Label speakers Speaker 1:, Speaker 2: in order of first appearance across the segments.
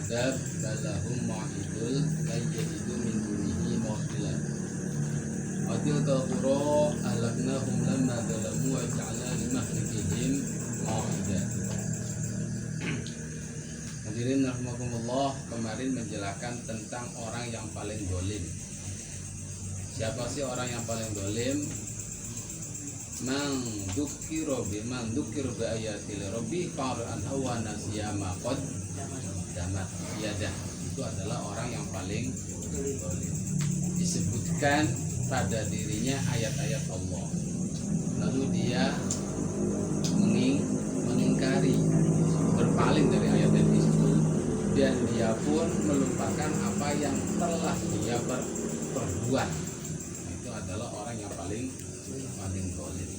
Speaker 1: adab balahum ma'idul layyajidu min dunihi mawdilan Adil kalkuro ahlaknahum lamma zalamu wa ja'ala limahlikihim mawdilan. Hadirin rahmatullah, kemarin menjelaskan tentang orang yang paling dolim. Siapa sih orang yang paling dolim? Man dzukira bi ayatil rabbi qara'an hawa nasiyama qad damat yadah. Itu adalah orang yang paling dolim. Disebutkan pada dirinya ayat-ayat Allah, lalu dia mengingkari, berpaling dari ayat-ayat itu, dan dia pun melupakan apa yang telah dia perbuat. Itu adalah orang yang paling dolim.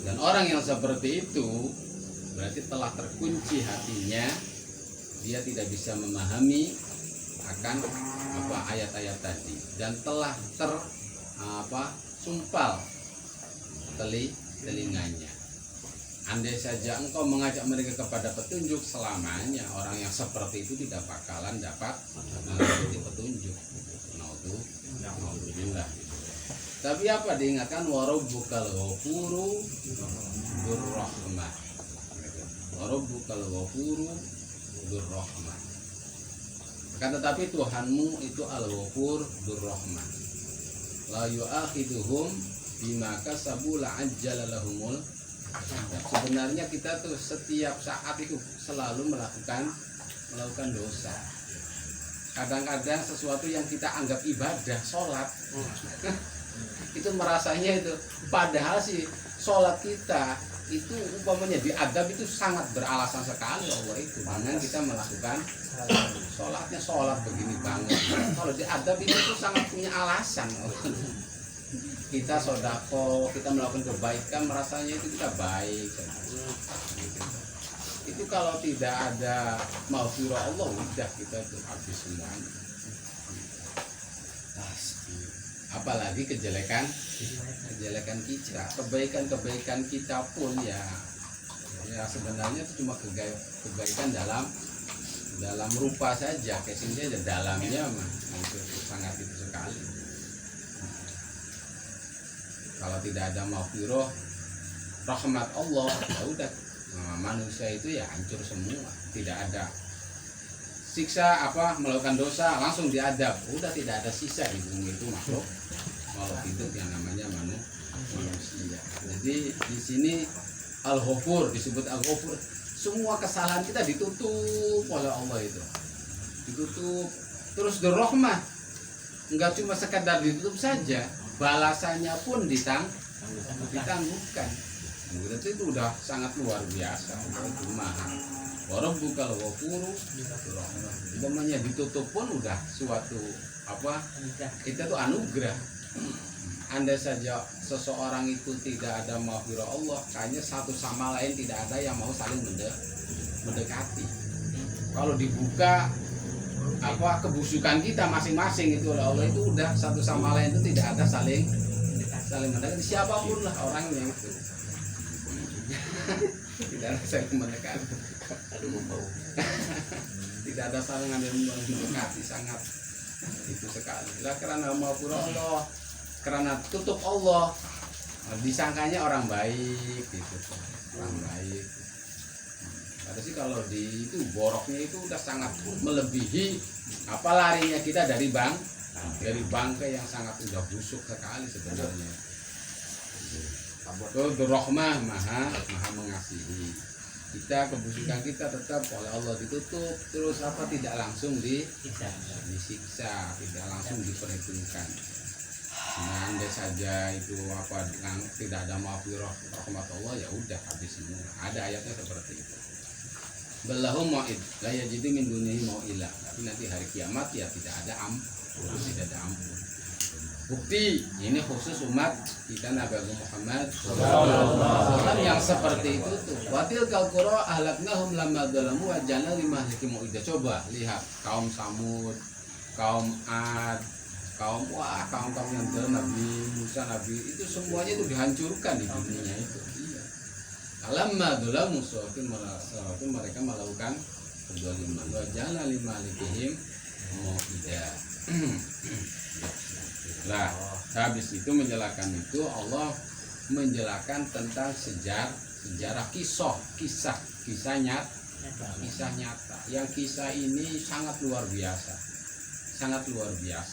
Speaker 1: Dan orang yang seperti itu berarti telah terkunci hatinya, dia tidak bisa memahami akan ayat-ayat tadi, dan telah sumpal telinganya. Andai saja engkau mengajak mereka kepada petunjuk, selamanya orang yang seperti itu tidak bakalan dapat mengikuti petunjuk. Naudzubillah. Tapi apa diingatkan, warabbukal ghafuru dzurrahmah. Warabbukal ghafuru dzurrahmah. Akan tetapi Tuhanmu itu al-ghafur dzurrahmah. La yu'akhiduhum bima kasabu la'ajjala lahumul. Sebenarnya kita tuh setiap saat itu selalu melakukan dosa. Kadang-kadang sesuatu yang kita anggap ibadah, sholat, itu merasanya itu, padahal sih sholat kita itu umpamanya diadab itu sangat beralasan sekali Allah itu, dengan kita melakukan sholatnya, sholat begini banget. Kalau diadab itu sangat punya alasan. Kita sodako, kita melakukan kebaikan, merasanya itu kita baik. Itu kalau tidak ada maghfirah Allah, udah kita tuh habis semuanya. Apalagi kejelekan kita, kebaikan kita pun ya sebenarnya itu cuma kebaikan dalam rupa saja, kesinnya dalamnya mah itu sangat itu sekali. Kalau tidak ada maghfirah rahmat Allah, ya udah, manusia itu ya hancur semua. Tidak ada siksa melakukan dosa langsung diadab, udah tidak ada sisa di bumi itu makhluk hidup yang namanya manusia. Jadi di sini al-ghafur disebut al-ghafur, semua kesalahan kita ditutup oleh Allah itu, ditutup. Terus dzurrahmah, enggak cuma sekedar ditutup saja, balasannya pun ditangguhkan. Berarti itu udah sangat luar biasa, itu mahal. Warabbukal ghafuru dzurrahmah. Namanya ditutup pun udah suatu kita tuh anugerah. Andai saja seseorang itu tidak ada maghfirah Allah, kayaknya satu sama lain tidak ada yang mau saling mendekati. Kalau dibuka kebusukan kita masing-masing itu oleh Allah, itu udah satu sama lain itu tidak ada saling mendekati, siapapun lah orangnya itu. Tidak ada saling mendekati. Tidak ada saling mendekati, sangat itu sekali. Lah karena maghfirah Allah, karena tutup Allah, disangkanya orang baik gitu, orang baik. Ada sih kalau itu boroknya itu udah sangat melebihi larinya kita dari bangkai yang sangat udah busuk sekali sebenarnya. Dzurrahmah, maha mengasihi. Kita kebusukan kita tetap oleh Allah ditutup, terus tidak langsung disiksa, tidak langsung diperhitungkan. Nah, andai saja itu tidak ada maghfirah rahmat Allah, ya udah habis semua. Ada ayatnya seperti itu. Balahum ma'id la yajidu min dunihi mau'ila. Tapi nanti hari kiamat ya tidak ada ampun. Bukti ini khusus umat kita Nabi Muhammad SAW yang seperti itu tuh. Watil kalqura ahlaknahum lamma dzalamu wa ja'alna limahlikim mau'ida. Coba lihat kaum Samud, kaum Ad, kaum yang Nabi Musa, Nabi itu semuanya itu dihancurkan di dunia itu. Lamma dzalamu, mereka melakukan kezaliman. Wa ja'ala limalikihim mau'ida. Lah, habis itu menjelaskan itu Allah menjelaskan tentang sejarah kisah nyata. Yang kisah ini sangat luar biasa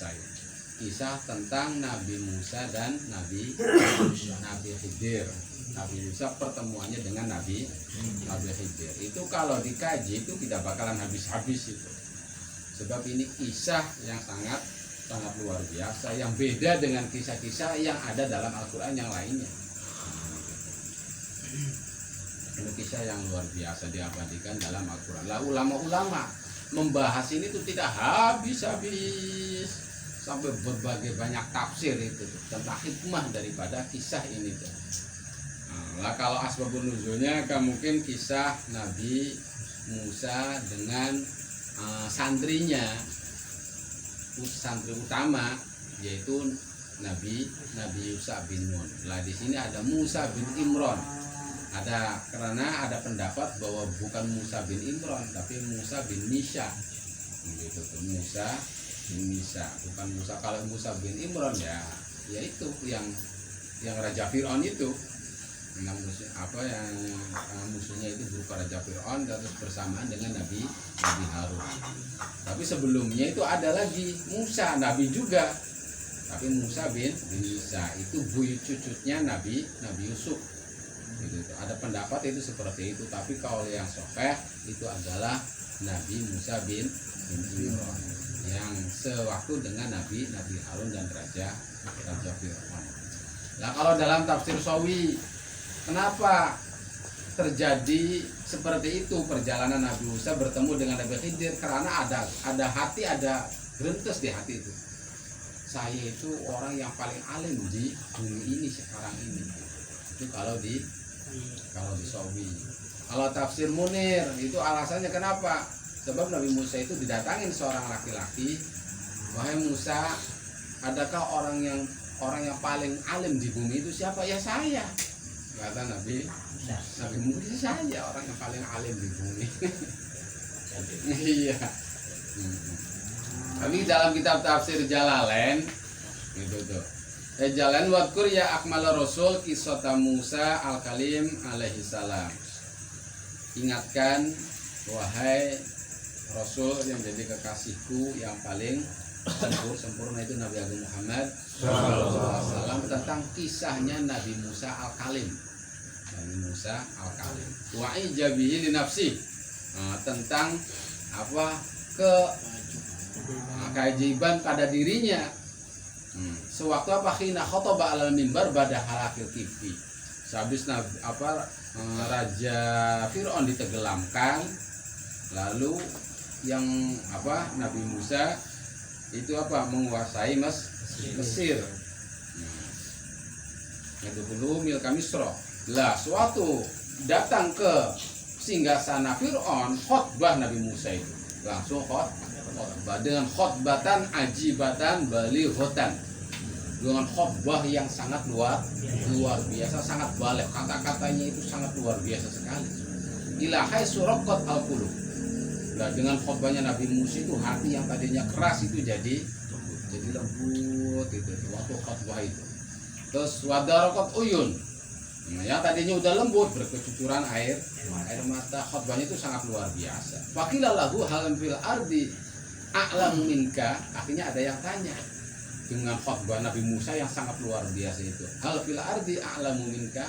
Speaker 1: ya. Kisah tentang Nabi Musa dan Nabi Khidir. Nabi Musa pertemuannya dengan Nabi Khidir. Itu kalau dikaji itu tidak bakalan habis-habis itu. Sebab ini kisah yang sangat luar biasa, yang beda dengan kisah-kisah yang ada dalam Al-Quran yang lainnya. Ini kisah yang luar biasa diabadikan dalam Al-Quran. Lah ulama-ulama membahas ini tuh tidak habis-habis, sampai berbagai banyak tafsir itu tentang hikmah daripada kisah ini tuh. Lah kalau asbabun nuzulnya kan mungkin kisah Nabi Musa dengan santrinya, santri utama yaitu Nabi Yusa bin Nun. Lah di sini ada Musa bin Imran. Karena ada pendapat bahwa bukan Musa bin Imran tapi Musa bin Misha. Gitu tuh, Musa bin Misha, bukan Musa. Kalau Musa bin Imran ya itu yang Raja Fir'aun itu. Musuhnya itu berupa Raja Fir'aun terus bersamaan dengan Nabi Harun. Tapi sebelumnya itu ada lagi Musa, Nabi juga. Tapi Musa bin Misha itu buyut cucunya Nabi Yusuf. Gitu. Ada pendapat itu seperti itu, tapi kalau yang sahih itu adalah Nabi Musa bin Imran yang sewaktu dengan Nabi Harun dan Raja Fir'aun. Nah kalau dalam tafsir Sawi, kenapa terjadi seperti itu perjalanan Nabi Musa bertemu dengan Nabi Khidir? Karena ada gerintes di hati itu. Saya itu orang yang paling alim di bumi ini sekarang ini. Itu kalau di Sawi. Kalau tafsir Munir itu alasannya kenapa? Sebab Nabi Musa itu didatangin seorang laki-laki, wahai Musa, adakah orang yang paling alim di bumi itu siapa? Ya saya. Kata Nabi Musa, saya orang yang paling alim di bumi. Iya. Tapi dalam kitab tafsir Jalalain gitu tuh. Jalan wadkur ya akmal rasul kisota Musa al-Kalim alaihi salam. Ingatkan wahai Rasul yang jadi kekasihku yang paling sempurna itu Nabi Agung Muhammad SAW, tentang kisahnya Nabi Musa al-Kalim. Wa ijabihi li nafsi, tentang keajaiban pada dirinya. Sewaktu khina khotobah alal mimbar pada halakil kifi. Sehabis Raja Fir'aun ditenggelamkan, lalu yang Nabi Musa itu menguasai Mesir. Dulu milka Misra. Lah suatu datang ke singgasana Fir'aun, khotbah Nabi Musa itu langsung khotbah dengan khotbatan ajibatan balighotan, dengan khotbah yang sangat luar biasa, sangat balik, kata-katanya itu sangat luar biasa sekali. Ilahai suraqat al-qulub. Nah, dengan khotbahnya Nabi Musa itu hati yang tadinya keras itu jadi lembut itu waktu khotbah itu. Terus wadaraqat uyun. Yang tadinya udah lembut berkecucuran air mata. Khotbahnya itu sangat luar biasa. Faqila lahu halam fil ardi a'lamu minka. Akhirnya ada yang tanya dengan khotbah Nabi Musa yang sangat luar biasa itu. Hal fil ardi a'lamu minka.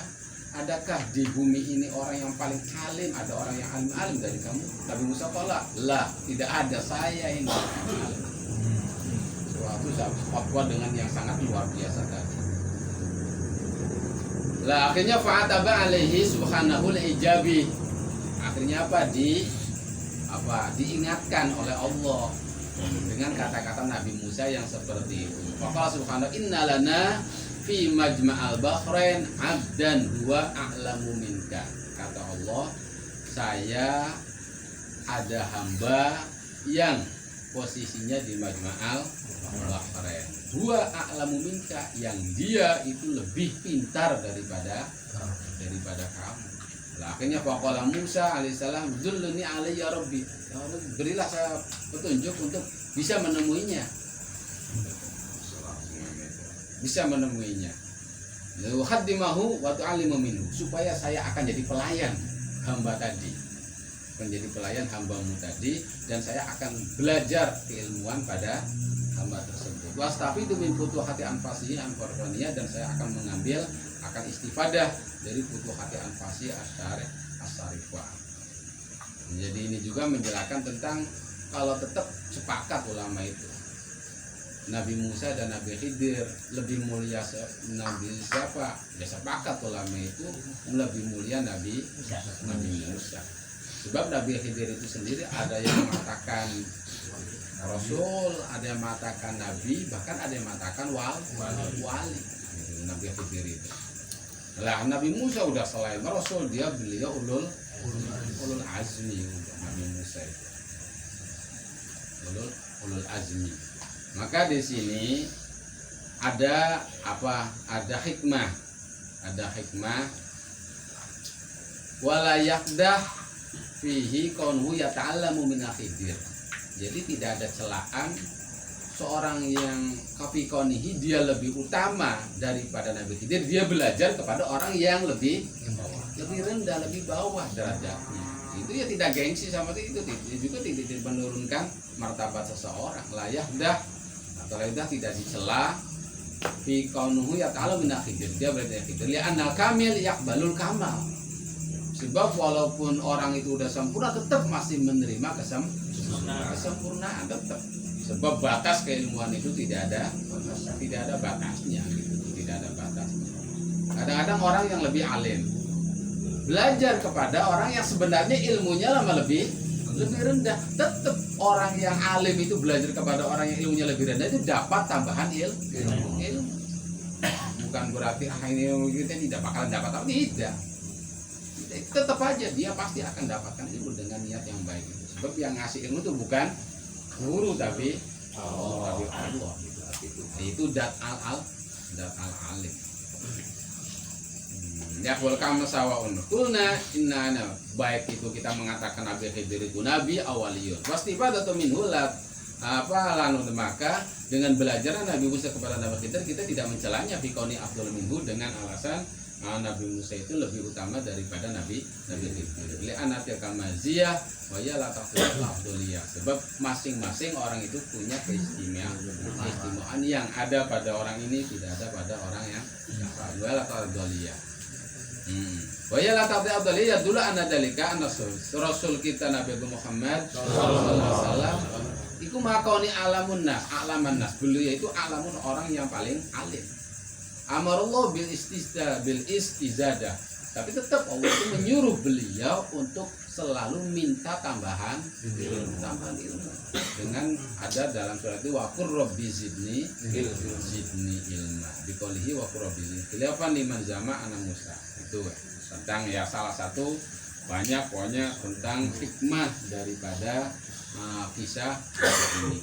Speaker 1: Adakah di bumi ini orang yang paling alim, ada orang yang alim dari kamu? Nabi Musa tolak, lah tidak ada, saya ini alim. Suatu khotbah dengan yang sangat luar biasa tadi. Lah akhirnya fa'ataba alaihi subhanahu al-ijabi. Akhirnya diingatkan oleh Allah dengan kata-kata Nabi Musa yang seperti itu. Faqala subhanahu inna lana fi majma'al bahrain abdan huwa a'lamu minka. Kata Allah, saya ada hamba yang posisinya di majma'al bahrain, huwa a'lamu minka, yang dia itu lebih pintar daripada kamu. Nah, akhirnya faqala Musa alaihissalam, "Dulluni alayya rabbi." Ya Allah, berilah saya petunjuk untuk bisa menemuinya. Bisa menemuinya. Lalu haddimahu wa tu'allimu minhu, supaya saya akan jadi pelayan hamba tadi. Menjadi pelayan hambamu tadi, dan saya akan belajar keilmuan pada hamba tersebut. Wastafi itu min futuhati anfasihi an farqaniyah, dan saya akan mengambil, akan istifadah dari futuhati anfasi as-sarifah. Jadi ini juga menjelaskan tentang kalau tetap sepakat ulama itu Nabi Musa dan Nabi Khidir lebih mulia Nabi siapa? Ya sepakat ulama itu lebih mulia Nabi Musa. Sebab Nabi Khidir itu sendiri ada yang mengatakan Rasul, ada yang mengatakan Nabi, bahkan ada yang mengatakan wali. Nabi Khidir itu. Lah Nabi Musa udah selain Rasul, beliau ulul azmi. Nabi Musa itu ulul azmi. Maka di sini ada apa? Ada hikmah. Wala yakdah fihi kaunhu yata'allamu min Khidir. Jadi tidak ada celaan seorang yang kafikonihi dia lebih utama daripada Nabi Khidir, dia belajar kepada orang yang lebih rendah, lebih bawah derajatnya. Itu ya tidak gengsi sama itu juga tidak menurunkan martabat seseorang. Layak dah atau layak tidak dicela fi kaunuhu yata'allamu min Khidir, dia belajar Khidir li anal kamil yaqbalul kamal. Sebab walaupun orang itu udah sempurna tetap masih menerima kesempurnaan tetap. Sebab batas keilmuan itu tidak ada batasnya gitu. Tidak ada batasnya. Kadang-kadang orang yang lebih alim belajar kepada orang yang sebenarnya ilmunya lama lebih rendah, tetap orang yang alim itu belajar kepada orang yang ilmunya lebih rendah itu dapat tambahan ilmu. Bukan berarti ini kita tidak bakalan dapat apa, tidak. Tetap aja dia pasti akan dapatkan ilmu dengan niat yang baik. Sebab yang ngasih ilmu itu bukan guru tapi Allah gitu. Itu dat al alim. Ya wal kam sawaun. Kulna inna baik itu kita mengatakan Nabi Khidir itu nabi awaliyun. Wastifadatu minhu lanu maka dengan belajar Nabi Musa kepada Nabi Khidir kita tidak mencelanya fikoni afdal minhu dengan alasan Nabi Musa itu lebih utama daripada Nabi Khidir. Li'anna tilka maziyah wa ya la taqulu afdaliyah. Sebab masing-masing orang itu punya keistimewaan yang ada pada orang ini tidak ada pada orang yang wa la afdaliyah. Wa ya la taqulu afdaliyah dulu anna dalika anna rasul kita Nabi Muhammad sallallahu alaihi wasallam iku makoni alaman nas. Beliau itu alamun orang yang paling alim. Amarullah bil istizadah. Tapi tetap Allah itu menyuruh beliau untuk selalu minta tambahan ilmu. Dengan ada dalam surat itu waqur rabbi zidni ilma. Biqoulihi waqur rabbi zidni khilafan liman zama ana Musa. Itu tentang ya salah satu banyak pokoknya tentang hikmah daripada kisah ini.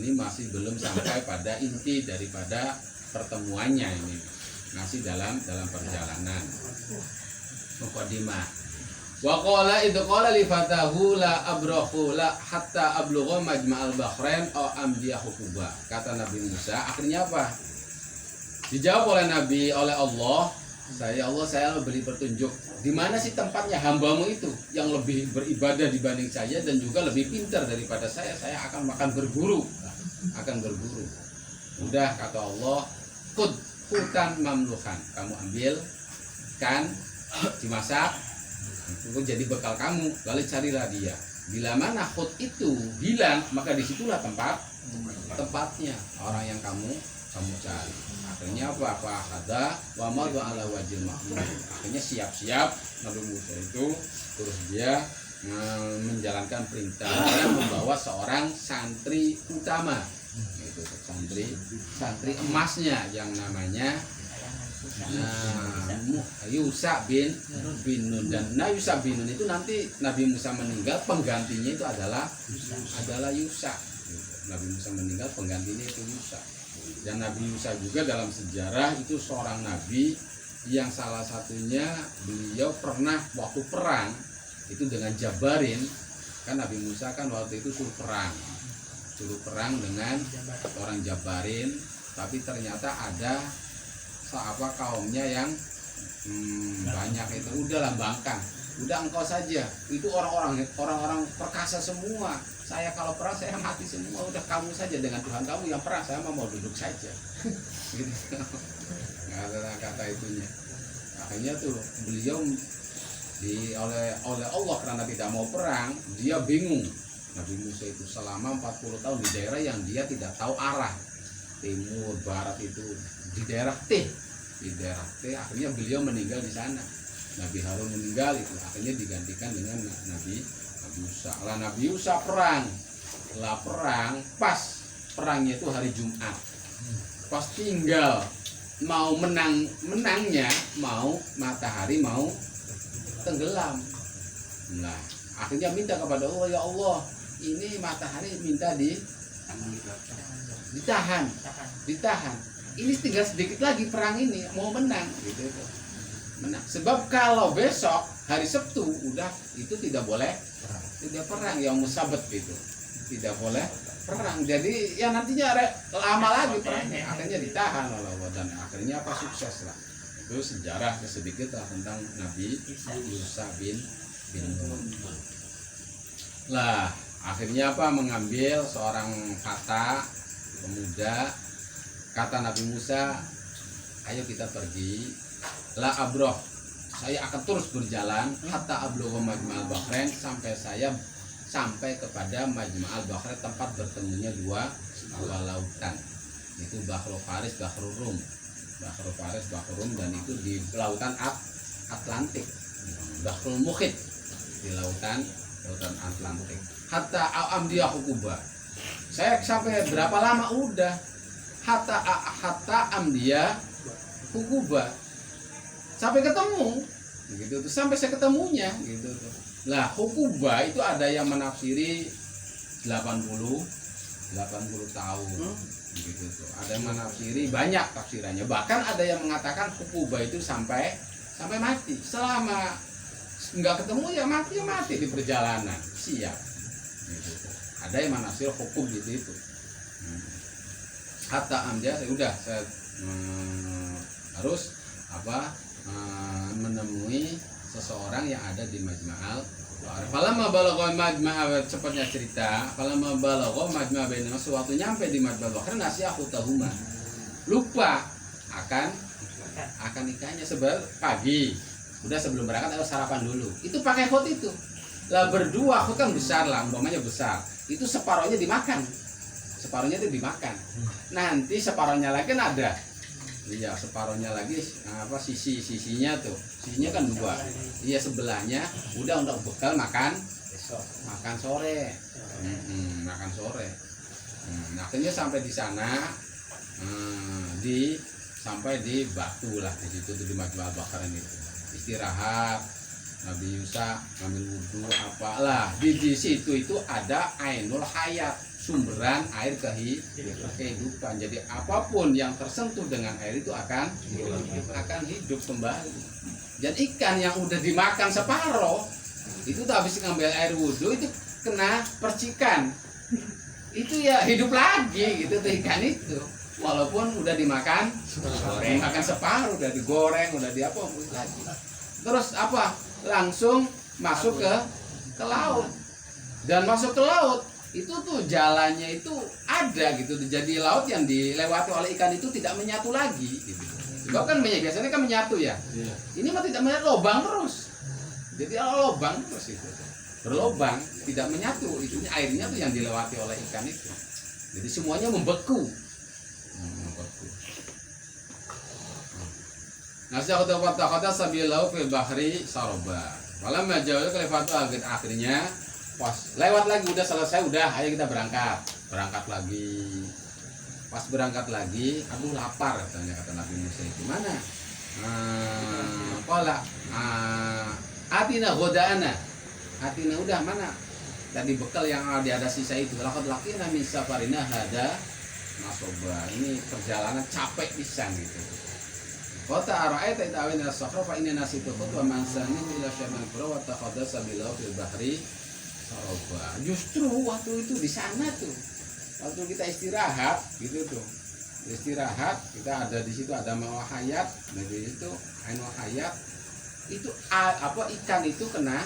Speaker 1: Ini masih belum sampai pada inti daripada pertemuannya, ini masih dalam perjalanan mukadimah. Wa qala idh qala li fatahu la abrahu la hatta ablugha majma'al bahrain aw amdiya hukuba. Kata Nabi Musa, akhirnya apa? Dijawab oleh Nabi oleh Allah, saya beri petunjuk di mana sih tempatnya hambamu itu yang lebih beribadah dibanding saya dan juga lebih pintar daripada saya akan berburu. Udah kata Allah, hutan mamlukan, kamu ambil kan dimasak itu jadi bekal kamu, lalu carilah dia. Bila mana khut itu hilang, maka disitulah tempatnya orang yang kamu cari. Akhirnya apa ada wa madu ala wajil mahmud. Akhirnya siap-siap Nabi Musa itu terus dia menjalankan perintahnya membawa seorang santri utama, itu santri emasnya yang namanya Yusha bin Nun. Dan Yusha bin Nun itu nanti Nabi Musa meninggal, penggantinya itu adalah Yusha. Nabi Musa meninggal, penggantinya itu Yusha. Dan Nabi Musa juga dalam sejarah itu seorang nabi yang salah satunya beliau pernah waktu perang itu dengan Jabarin, kan Nabi Musa kan waktu itu suruh perang dengan orang Jabarin, tapi ternyata ada kaumnya yang banyak itu udah lambangkan, udah engkau saja, itu orang-orang perkasa semua, saya kalau perang saya mati semua, udah kamu saja dengan Tuhan kamu yang perang, saya mau duduk saja. Gitu. Kata itunya. Akhirnya tuh beliau oleh Allah karena tidak mau perang, dia bingung. Nabi Musa itu selama 40 tahun di daerah yang dia tidak tahu arah, timur barat, itu di daerah T, akhirnya beliau meninggal di sana. Nabi Harun meninggal, itu akhirnya digantikan dengan Nabi Musa. Nabi Musa perang pas perangnya itu hari Jumat, pas tinggal mau menangnya, mau matahari mau tenggelam. Nah, akhirnya minta kepada Allah, ya Allah, ini matahari minta ditahan. Ini tinggal sedikit lagi perang ini mau menang, gitu. Menang. Sebab kalau besok hari Sabtu udah itu tidak boleh perang, yang musabet gitu, tidak boleh perang. Jadi ya nantinya lama lagi perangnya, akhirnya ditahan oleh Allah dan akhirnya sukses lah. Itu sejarah sedikit lah tentang Nabi Musa bin Nun. Lah akhirnya mengambil seorang pemuda, kata Nabi Musa, ayo kita pergi, la abroh, saya akan terus berjalan hatta ablugha majma'al bahrain, sampai kepada Majma'al Bahrain, tempat bertemunya dua lautan, itu Bahrul Faris, Bahrul Rum, dan itu di lautan Atlantik, Bahrul Mukhit, di lautan Atlantik. Hatta amdiya hukuba, saya sampai berapa lama udah hatta amdiya hukuba, sampai ketemu gitu tuh, sampai saya ketemunya gitu tuh. Lah hukuba itu ada yang menafsiri 80 tahun gitu tuh. Ada yang menafsiri banyak tafsirannya. Bahkan ada yang mengatakan hukuba itu sampai mati. Selama nggak ketemu ya mati di perjalanan. Siap. Gitu tuh. Ada yang menafsir hukum gitu itu. Hatta amja saya harus menemui seseorang yang ada di Majma'al Bahrain. Falamma balagha majma'a, cepatnya cerita, falamma balagha majma'a bainahuma, suatu nyampe di Majma'al Bahrain, nasiya khutahuma, lupa akan ikannya. Sebab pagi udah sebelum berangkat harus sarapan dulu, itu pakai khut itu lah, berdua khut kan besar lah, umpamanya besar, itu separohnya dimakan, nanti separohnya lagi kan ada. Iya, separohnya lagi sisinya kan dua. Iya, sebelahnya udah untuk bekal makan sore. Makan sore. Akhirnya sampai di sana, sampai di batu lah di situ tuh, di Majma'al Bahrain itu. Istirahat, Nabi Musa ngambil wudhu apalah. Di situ itu ada Ainul Hayat, sumberan air kehidupan. Jadi apapun yang tersentuh dengan air itu akan hidup kembali. Dan ikan yang udah dimakan separoh itu tuh habis ngambil air wudhu itu kena percikan, itu ya hidup lagi gitu tuh ikan itu, walaupun udah dimakan separuh, udah digoreng, udah lagi. Terus langsung masuk ke laut, dan masuk ke laut itu tuh jalannya itu ada gitu, jadi laut yang dilewati oleh ikan itu tidak menyatu lagi gitu. Sebab kan biasanya kan menyatu ya. Ini mah tidak menyatu, lobang terus. Jadi lobang terus itu. Berlobang, tidak menyatu. Itu airnya tuh yang dilewati oleh ikan itu. Jadi semuanya membeku. Nasihat kata sabilau fil bahri saroba. Malam jauh kelewat akhirnya pas lewat lagi, udah selesai, udah ayo kita berangkat lagi. Pas berangkat lagi, aduh lapar katanya, kata Nabi Musa itu, mana pola atina godana, atina udah mana tadi bekal yang ada sisa itu, lakot laki Nabi safarina hada nasoba, ini perjalanan capek pisan gitu. Qata ara'aita ta'awina as-sakhra fa inna nasitu wa man sani ila syaman qura wa taqaddasa bilau fil bahri saraba. Justru waktu itu di sana tuh. Waktu kita istirahat gitu tuh. Istirahat, kita ada di situ ada ma'wa hayat, nah di situ ainul hayat. Itu apa ikan itu kena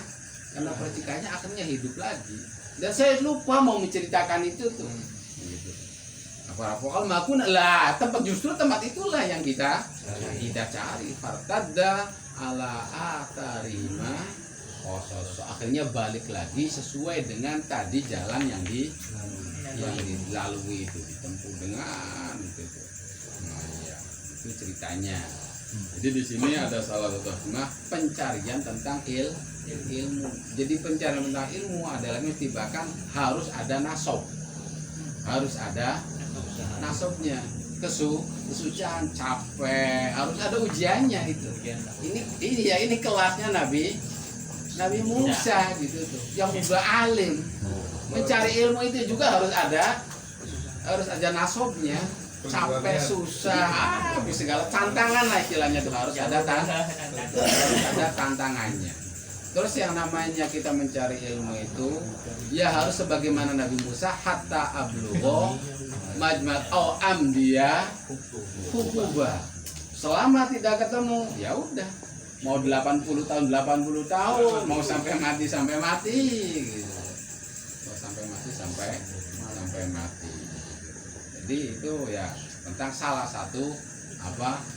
Speaker 1: percikannya akhirnya hidup lagi. Dan saya lupa mau menceritakan itu tuh. Gitu. Apa makun lah tempat itulah yang kita cari. Fartadda ala atarima qasas. Akhirnya balik lagi sesuai dengan tadi jalan yang dilalui itu, ditempuh dengan itu. Nah, ya, itu ceritanya. Jadi di sini ada salah satu hikmah pencarian tentang ilmu. Jadi pencarian tentang ilmu adalah mestibakan harus ada nasab. Harus ada nasabnya. Kesucian, capek, harus ada ujiannya itu. Ini kelasnya Nabi Musa gitu tuh. Yang udah alim. Mencari ilmu itu juga harus ada nasabnya. Capek, susah, segala tantangan lah istilahnya tuh harus ada tantangannya. Terus yang namanya kita mencari ilmu itu ya harus sebagaimana Nabi Musa hatta ablugho majmat au amdiya hukuba. Selama tidak ketemu ya udah mau 80 tahun mau sampai mati gitu. Mau sampai mati. Jadi itu ya tentang salah satu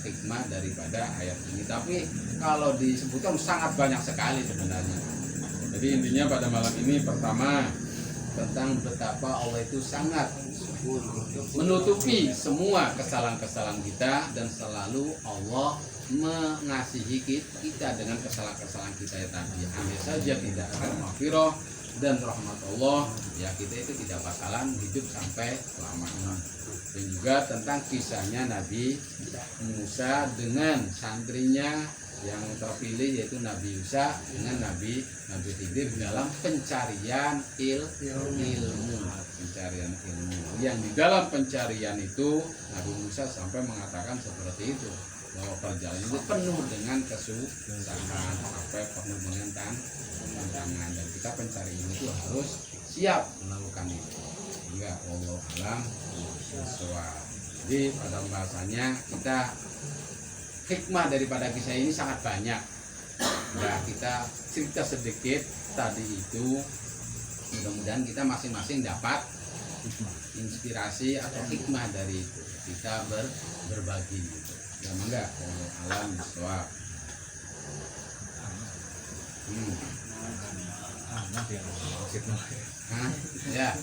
Speaker 1: hikmah daripada ayat ini. Tapi kalau disebutkan sangat banyak sekali sebenarnya. Jadi intinya pada malam ini pertama tentang betapa Allah itu sangat menutupi semua kesalahan-kesalahan kita dan selalu Allah mengasihi kita dengan kesalahan-kesalahan kita ya tadi. Hanya saja tidak ada maghfirah dan rahmat Allah, ya kita itu tidak bakalan hidup sampai lamanya. Dan juga tentang kisahnya Nabi Musa dengan santrinya yang terpilih yaitu Nabi Musa dengan Nabi Khidir dalam pencarian ilmu. Yang di dalam pencarian itu Nabi Musa sampai mengatakan seperti itu, bahwa perjalanan itu penuh dengan kesusahan, sampai penuh dengan tantangan, dan kita pencari ilmu itu harus siap melakukan itu. Hingga Allah alam bisawab. Jadi pada bahasanya kita hikmah daripada kisah ini sangat banyak. Nah, kita cerita sedikit tadi itu, mudah-mudahan kita masing-masing dapat inspirasi atau hikmah dari itu. Kita berbagi gitu. Ya mangga, alam bisawab. Ya.